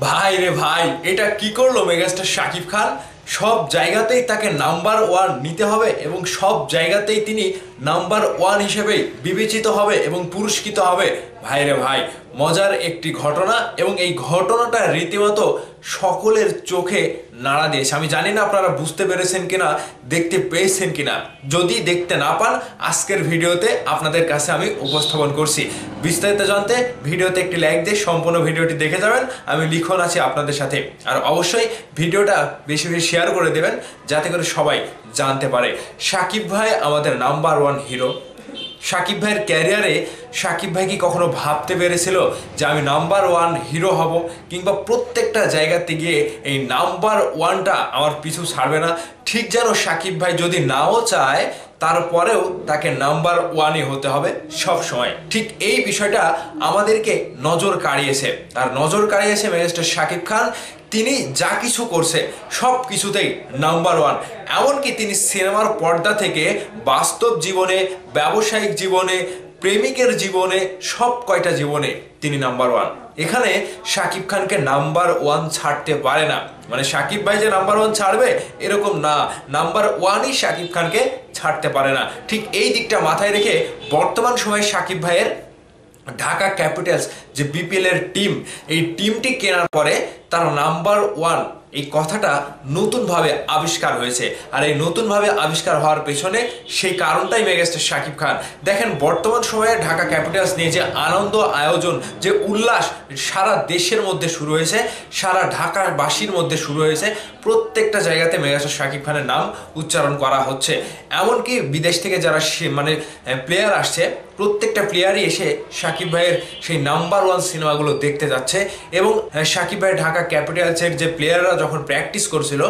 ভাই রে ভাই, এটা কি করলো মেগাস্টার শাকিব খান। সব জায়গাতেই তাকে নাম্বার ওয়ান নিতে হবে এবং সব জায়গাতেই তিনি নাম্বার ওয়ান হিসেবে বিবেচিত হবে এবং পুরস্কৃত হবে। ভাই রে ভাই, মজার একটি ঘটনা এবং এই ঘটনাটা রীতিমতো সকলের চোখে নাড়া দিয়েছে। আমি জানি না আপনারা বুঝতে পেরেছেন কিনা, দেখতে পেয়েছেন কিনা। যদি দেখতে না পান, আজকের ভিডিওতে আপনাদের কাছে আমি উপস্থাপন করছি। বিস্তারিত জানতে ভিডিওতে একটি লাইক দিয়ে সম্পূর্ণ ভিডিওটি দেখে যাবেন। আমি লিখন আছি আপনাদের সাথে। আর অবশ্যই ভিডিওটা বেশি বেশি শেয়ার করে দেবেন যাতে করে সবাই জানতে পারে শাকিব ভাই আমাদের নাম্বার ওয়ান হিরো। শাকিব ভাইয়ের ক্যারিয়ারে শাকিব ভাই কি কখনো ভাবতে পেরেছিল যে আমি নাম্বার ওয়ান হিরো হব, কিংবা প্রত্যেকটা জায়গাতে গিয়ে এই নাম্বার ওয়ানটা আমার পিছু ছাড়বে না? ঠিক যেন শাকিব ভাই যদি নাও চায় তারপরেও তাকে নাম্বার ওয়ানই হতে হবে সব সময়। ঠিক এই বিষয়টা আমাদেরকে নজর কাড়িয়েছে, আর নজর কাড়িয়েছে মেগাস্টার শাকিব খান। তিনি যা কিছু করছে সব কিছুতেই নাম্বার ওয়ান। এমনকি তিনি সিনেমার পর্দা থেকে বাস্তব জীবনে, ব্যবসায়িক জীবনে, প্রেমিকের জীবনে, সব কয়টা জীবনে তিনি নাম্বার ওয়ান। এখানে শাকিব খানকে নাম্বার ওয়ান ছাড়তে পারে না। মানে শাকিব ভাই যে নাম্বার ওয়ান ছাড়বে এরকম না, নাম্বার ওয়ানই শাকিব খানকে ছাড়তে পারে না। ঠিক এই দিকটা মাথায় রেখে বর্তমান সময়ে শাকিব ভাইয়ের ঢাকা ক্যাপিটালস যে বিপিএল এর টিম, এই টিমটি কেনার পরে তার নাম্বার ওয়ান এই কথাটা নতুনভাবে আবিষ্কার হয়েছে। আর এই নতুনভাবে আবিষ্কার হওয়ার পেছনে সেই কারণটাই মেগাস্টার শাকিব খান। দেখেন, বর্তমান সময়ে ঢাকা ক্যাপিটালস নিয়ে যে আনন্দ আয়োজন, যে উল্লাস সারা দেশের মধ্যে শুরু হয়েছে, সারা ঢাকাবাসীর মধ্যে শুরু হয়েছে। প্রত্যেকটা জায়গাতে মেগাস্টার শাকিব খানের নাম উচ্চারণ করা হচ্ছে। এমনকি বিদেশ থেকে যারা প্লেয়ার আসছে, প্রত্যেকটা প্লেয়ারই এসে শাকিব ভাইয়ের সেই নাম্বার ওয়ান সিনেমাগুলো দেখতে যাচ্ছে। এবং শাকিব ভাই ঢাকা ক্যাপিটালসের যে প্লেয়াররা যখন প্র্যাকটিস করছিল,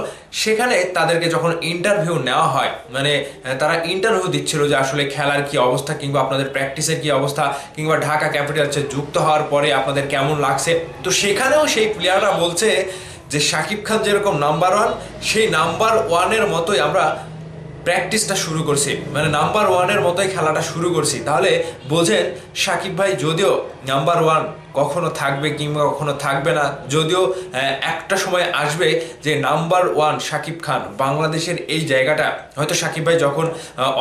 সেখানে তাদেরকে যখন ইন্টারভিউ নেওয়া হয়, মানে তারা ইন্টারভিউ দিচ্ছিল যে আসলে খেলার কি অবস্থা, কিংবা আপনাদের প্র্যাকটিসের কি অবস্থা, কিংবা ঢাকা ক্যাপিটালসে যুক্ত হওয়ার পরে আপনাদের কেমন লাগছে। তো সেখানেও সেই প্লেয়াররা বলছে যে শাকিব খান যেরকম নাম্বার ওয়ান, সেই নাম্বার ওয়ানের মতোই আমরা প্র্যাকটিসটা শুরু করছি, মানে নাম্বার ওয়ানের মতোই খেলাটা শুরু করছি। তাহলে বোঝেন শাকিব ভাই যদিও নাম্বার ওয়ান কখনো থাকবে কিংবা কখনো থাকবে না, যদিও একটা সময় আসবে যে নাম্বার ওয়ান শাকিব খান, বাংলাদেশের এই জায়গাটা হয়তো শাকিব ভাই যখন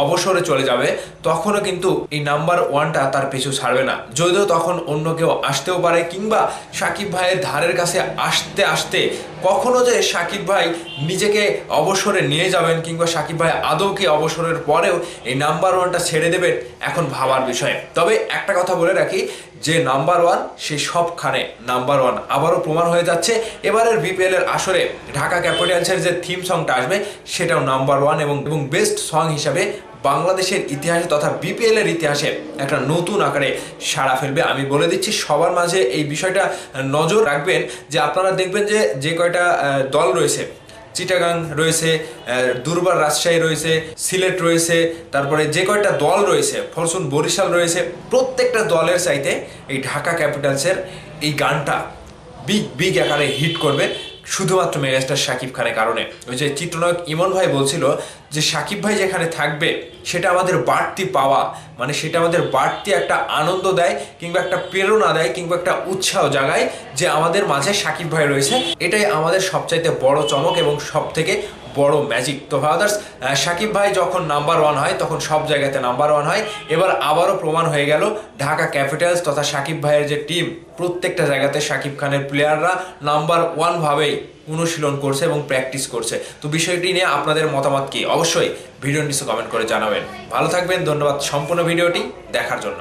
অবসরে চলে যাবে তখনও কিন্তু এই নাম্বার ওয়ানটা তার পিছু ছাড়বে না। যদিও তখন অন্য কেউ আসতেও পারে, কিংবা শাকিব ভাইয়ের ধারের কাছে আসতে আসতে কখনো যে শাকিব ভাই নিজেকে অবসরে নিয়ে যাবেন, কিংবা শাকিব ভাই আদৌ কি অবসরের পরেও এই নাম্বার ওয়ানটা ছেড়ে দেবেন, এখন ভাবার বিষয়। তবে একটা কথা বলে রাখি, যে নাম্বার ওয়ান সে সবখানে নাম্বার ওয়ান আবারও প্রমাণ হয়ে যাচ্ছে। এবারের বিপিএল এর আসরে ঢাকা ক্যাপিটালসের যে থিম সংটা আসবে সেটাও নাম্বার ওয়ান এবং বেস্ট সং হিসাবে বাংলাদেশের ইতিহাসে তথা বিপিএল এর ইতিহাসে একটা নতুন আকারে সাড়া ফেলবে। আমি বলে দিচ্ছি, সবার মাঝে এই বিষয়টা নজর রাখবেন যে আপনারা দেখবেন যে কয়টা দল রয়েছে, চিটাগাং রয়েছে, দুর্বার রাজশাহী রয়েছে, সিলেট রয়েছে, তারপরে যে কয়টা দল রয়েছে, ফরচুন বরিশাল রয়েছে, প্রত্যেকটা দলের চাইতে এই ঢাকা ক্যাপিটালসের এই গানটা বিগ আকারে হিট করবে শুধুমাত্র মেগাস্টার শাকিব খানের কারণে। ওই যে চিত্রনায়ক ইমন ভাই বলছিল যে শাকিব ভাই যেখানে থাকবে সেটা আমাদের বাড়তি পাওয়া, মানে সেটা আমাদের বাড়তি একটা আনন্দ দেয়, কিংবা একটা প্রেরণা দেয়, কিংবা একটা উৎসাহ জাগায় যে আমাদের মাঝে শাকিব ভাই রয়েছে। এটাই আমাদের সবচাইতে বড় চমক এবং সব থেকে বড় ম্যাজিক। তো ফাদার্স, শাকিব ভাই যখন নাম্বার ওয়ান হয় তখন সব জায়গাতে নাম্বার ওয়ান হয়। এবার আবারও প্রমাণ হয়ে গেল ঢাকা ক্যাপিটালস তথা শাকিব ভাইয়ের যে টিম, প্রত্যেকটা জায়গাতে শাকিব খানের প্লেয়াররা নাম্বার ওয়ান ভাবেই অনুশীলন করছে এবং প্র্যাকটিস করছে। তো বিষয়টি নিয়ে আপনাদের মতামত কি, অবশ্যই ভিডিওর নিচে কমেন্ট করে জানাবেন। ভালো থাকবেন, ধন্যবাদ সম্পূর্ণ ভিডিওটি দেখার জন্য।